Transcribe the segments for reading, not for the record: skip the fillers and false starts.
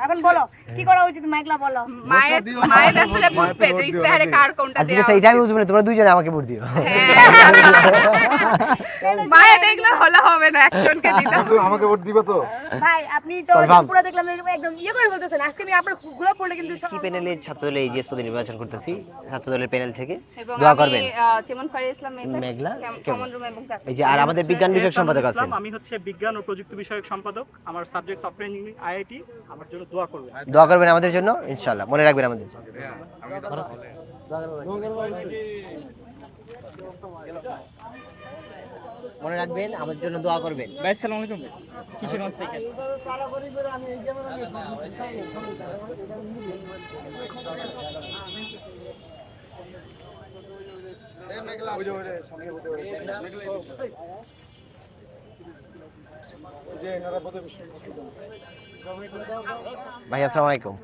এখন বলো কি করা উচিত মাইকলা বলো মায়ের আসলে বুঝবে যে ইস্তেহারে কার কোনটা দেওয়া আচ্ছা এটা আমি বুঝবো না, তোমরা দুইজনে আমাকে ভোট দিও। মায়ের দেখলে হলো হবে না, একজনকে দিতে হবে। আমাকে ভোট দিবে তো? ভাই আপনি তো পুরো দেখলাম একদম করে বলতেছেন আজকে আমি আপনার ঘুরে পড়লে কিন্তু কি প্যানেলে ছাত্রদলের এজিএস পদে নির্বাচন করতেছি, ছাত্রদলের প্যানেল থেকে এবং দোয়া আমি করবেন। চেমন ফারিয়া ইসলাম মেঘলা কমন রুম এবং এই যে আর আমাদের বিজ্ঞান বিষয়ক সম্পাদক আছেন। আমি হচ্ছে বিজ্ঞান ও প্রযুক্তি বিষয়ক সম্পাদক। আমার সাবজেক্ট সফটওয়্যার ইঞ্জিনিয়ারিং আইআইটি। আমার জন্য দোয়া করবেন। দোয়া করবেন আমাদের জন্য ইনশাআল্লাহ, মনে রাখবেন আমাদের। মনে রাখবেন আমাদের জন্য দোয়া করবেন। ভাই আসসালামু আলাইকুম। কিশোরগঞ্জ থেকে ভাই আসসালামু আলাইকুম,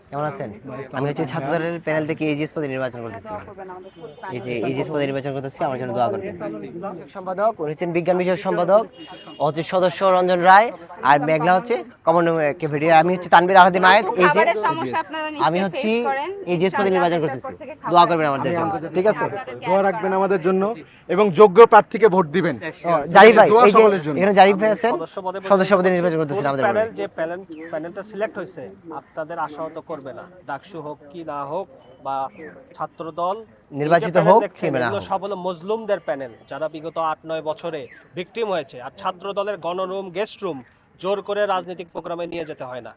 কেমন আছেন? আমি হচ্ছে ছাত্রদলের প্যানেল থেকে এজিএস পদে নির্বাচন করতেছি। এই যে এজিএস পদে নির্বাচন করতেছি, আমার জন্য দোয়া করবেন। সম্পাদক উনি হচ্ছেন বিজ্ঞান বিষয়ক সম্পাদক, ও হচ্ছে সদস্য রঞ্জন রায়, আর মেঘলা হচ্ছে কমন ক্যাফেটেরিয়া। আমি হচ্ছে তানভীর আহাদি মায়ের। এই যে আমি হচ্ছে এজিএস পদে নির্বাচন করতেছি, দোয়া করবেন আমাদের জন্য, ঠিক আছে? দোয়া রাখবেন আমাদের জন্য এবং যোগ্য প্রার্থীকে ভোট দিবেন। জারিফ ভাই, দোয়া এই যে সকলের জন্য। এখানে জারিফ ভাই আছেন, সদস্য পদে নির্বাচন করতেছেন আমাদের প্যানেল যে প্যানেলটা সিলেক্ট হয়েছে আপনাদের আশাহত করবে না। ডাকসু হোক কি না হোক বা ছাত্র দল নির্বাচিত হোক কিংবা না হোক, সব হলো মজলুমদের প্যানেল, যারা বিগত 8-9 বছরে ভিকটিম হয়েছে। আর ছাত্র দলের গণরুম গেস্ট রুম জোর করে রাজনৈতিক প্রোগ্রামে নিয়ে যেতে হয় না।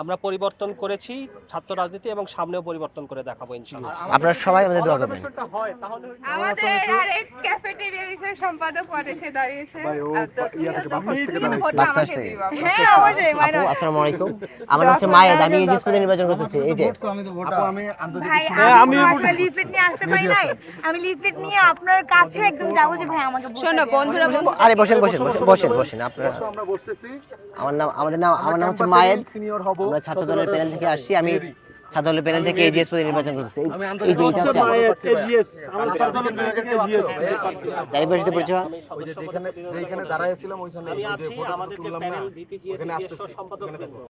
আমরা পরিবর্তন করেছি ছাত্র রাজনীতি এবং সামনেও পরিবর্তন করে দেখাবো ইনশাআল্লাহ। আপনারা সবাই আমাদের দোয়া করবেন। আমাদের আরেক ক্যাফেটেরিয়া বিষয়ক সম্পাদক পদে সে দাঁড়িয়েছে। ভাই ও ইয়া থেকে বাক্সাস থেকে তিনি দাঁড়াইছে। ভোটটা বাক্সাস আমাকে থেকে। দিবা। হ্যাঁ অবশ্যই আপু আসসালামু আলাইকুম, আমার হচ্ছে মায়েদ, আমি এজিএস পদে নির্বাচন করতেছি। এই যে আপু আমি আন্তর্জাতিক ভাই আমি আসলে লিফলেট নিয়ে আসতে পারি নাই, আমি লিফলেট নিয়ে আপনার কাছে একদম যাবো যে ভাই আমাকে ভোট শোনো দিন। বন্ধুরা আরে বসেন বসেন বসেন বসেন বসেন আপনারা। আমরা বসতেছি। আমার নাম হচ্ছে মায়েদ। সিনিয়র হব। আমরা ছাত্র দলের প্যানেল থেকে আসছি, আমি ছাত্র দলের প্যানেল থেকে এজিএস পদে নির্বাচন করতেছি। এই যে এটা হচ্ছে এজিএস আমার ছাত্রদলের থেকে এজিএস। জারিফ ভাইয়ের সাথে পরিচয়। ওই যে যেখানে দাঁড়ায় ছিলাম ওইখানে আমি আছি, আমাদের যে প্যানেল ভিপিজিএস সম্পাদক